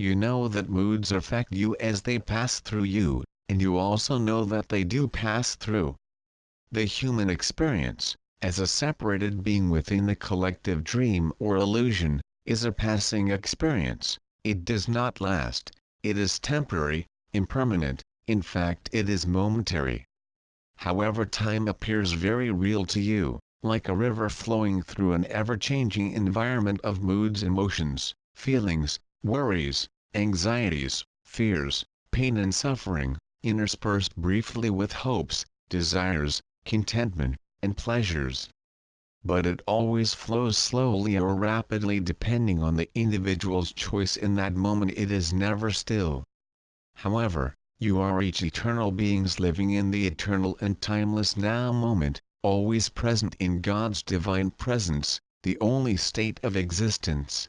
You know that moods affect you as they pass through you, and you also know that they do pass through. The human experience, as a separated being within the collective dream or illusion, is a passing experience. It does not last, it is temporary, impermanent, in fact it is momentary. However, time appears very real to you, like a river flowing through an ever-changing environment of moods, emotions, feelings, worries, anxieties, fears, pain and suffering, interspersed briefly with hopes, desires, contentment, and pleasures. But it always flows slowly or rapidly depending on the individual's choice in that moment. It is never still. However, you are each eternal beings living in the eternal and timeless now moment, always present in God's divine presence, the only state of existence.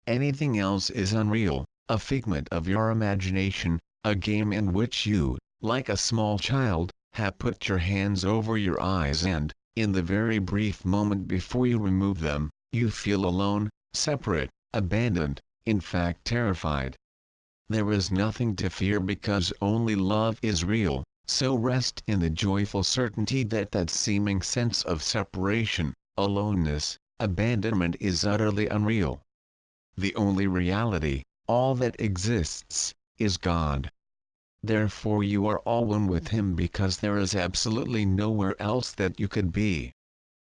Anything else is unreal, a figment of your imagination, a game in which you, like a small child, have put your hands over your eyes and, in the very brief moment before you remove them, you feel alone, separate, abandoned, in fact terrified. There is nothing to fear because only love is real, so rest in the joyful certainty that that seeming sense of separation, aloneness, abandonment is utterly unreal. The only reality, all that exists, is God. Therefore you are all one with Him because there is absolutely nowhere else that you could be.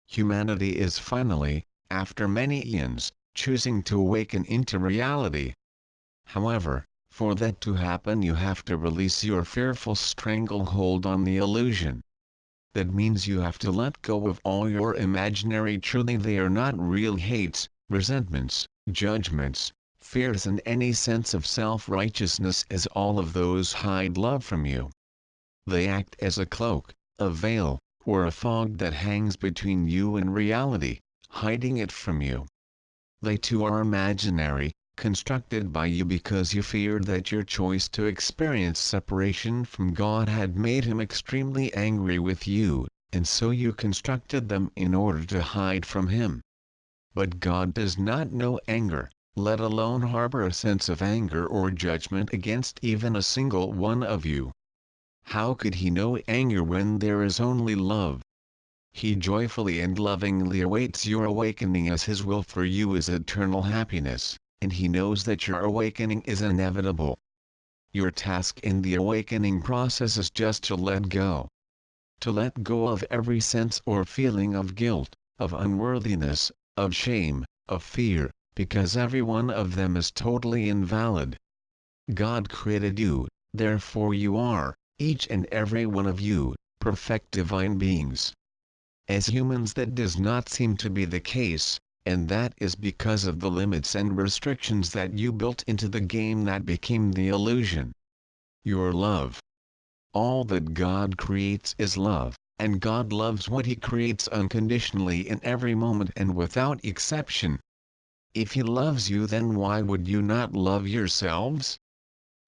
Humanity is finally, after many eons, choosing to awaken into reality. However, for that to happen you have to release your fearful stranglehold on the illusion. That means you have to let go of all your imaginary truly they are not real hates, resentments, judgments, fears and any sense of self-righteousness, as all of those hide love from you. They act as a cloak, a veil, or a fog that hangs between you and reality, hiding it from you. They too are imaginary, constructed by you because you feared that your choice to experience separation from God had made Him extremely angry with you, and so you constructed them in order to hide from Him. But God does not know anger, let alone harbor a sense of anger or judgment against even a single one of you. How could He know anger when there is only love? He joyfully and lovingly awaits your awakening, as His will for you is eternal happiness, and He knows that your awakening is inevitable. Your task in the awakening process is just to let go. To let go of every sense or feeling of guilt, of unworthiness, of shame, of fear, because every one of them is totally invalid. God created you, therefore you are, each and every one of you, perfect divine beings. As humans that does not seem to be the case, and that is because of the limits and restrictions that you built into the game that became the illusion. Your love. All that God creates is love, and God loves what He creates unconditionally in every moment and without exception. If He loves you, then why would you not love yourselves?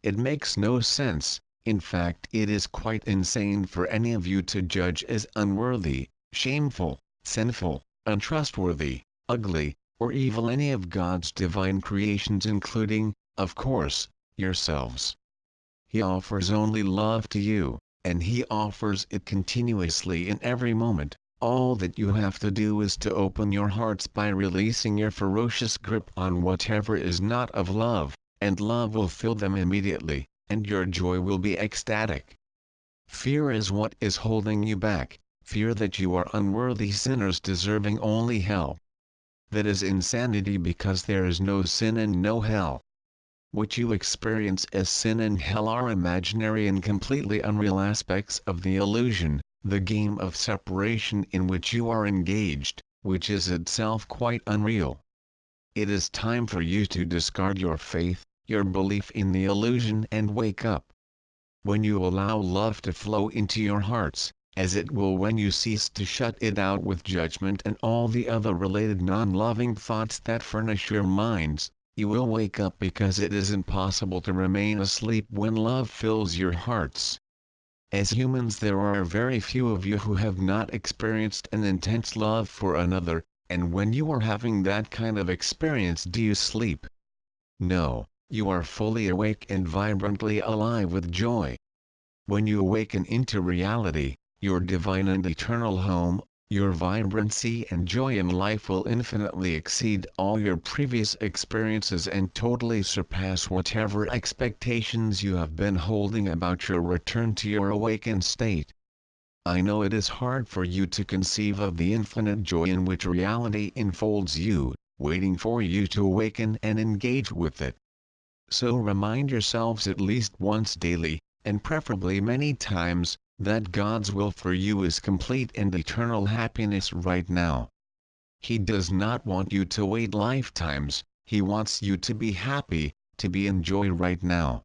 It makes no sense. In fact, it is quite insane for any of you to judge as unworthy, shameful, sinful, untrustworthy, ugly, or evil any of God's divine creations, including, of course, yourselves. He offers only love to you, and He offers it continuously in every moment. All that you have to do is to open your hearts by releasing your ferocious grip on whatever is not of love, and love will fill them immediately, and your joy will be ecstatic. Fear is what is holding you back, fear that you are unworthy sinners deserving only hell. That is insanity because there is no sin and no hell. What you experience as sin and hell are imaginary and completely unreal aspects of the illusion, the game of separation in which you are engaged, which is itself quite unreal. It is time for you to discard your faith, your belief in the illusion, and wake up. When you allow love to flow into your hearts, as it will when you cease to shut it out with judgment and all the other related non-loving thoughts that furnish your minds, you will wake up because it is impossible to remain asleep when love fills your hearts. As humans, there are very few of you who have not experienced an intense love for another, and when you are having that kind of experience, do you sleep? No, you are fully awake and vibrantly alive with joy. When you awaken into reality, your divine and eternal home, your vibrancy and joy in life will infinitely exceed all your previous experiences and totally surpass whatever expectations you have been holding about your return to your awakened state. I know it is hard for you to conceive of the infinite joy in which reality enfolds you, waiting for you to awaken and engage with it. So remind yourselves at least once daily, and preferably many times, that God's will for you is complete and eternal happiness right now. He does not want you to wait lifetimes, He wants you to be happy, to be in joy right now.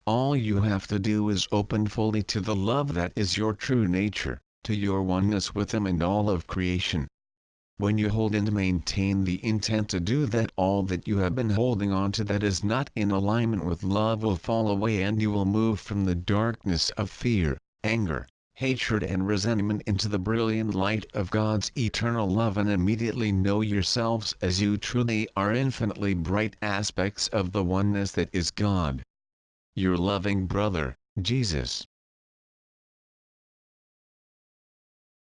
All you have to do is open fully to the love that is your true nature, to your oneness with Him and all of creation. When you hold and maintain the intent to do that, all that you have been holding on to that is not in alignment with love will fall away, and you will move from the darkness of fear, anger, hatred and resentment into the brilliant light of God's eternal love, and immediately know yourselves as you truly are, infinitely bright aspects of the oneness that is God. Your loving brother, Jesus.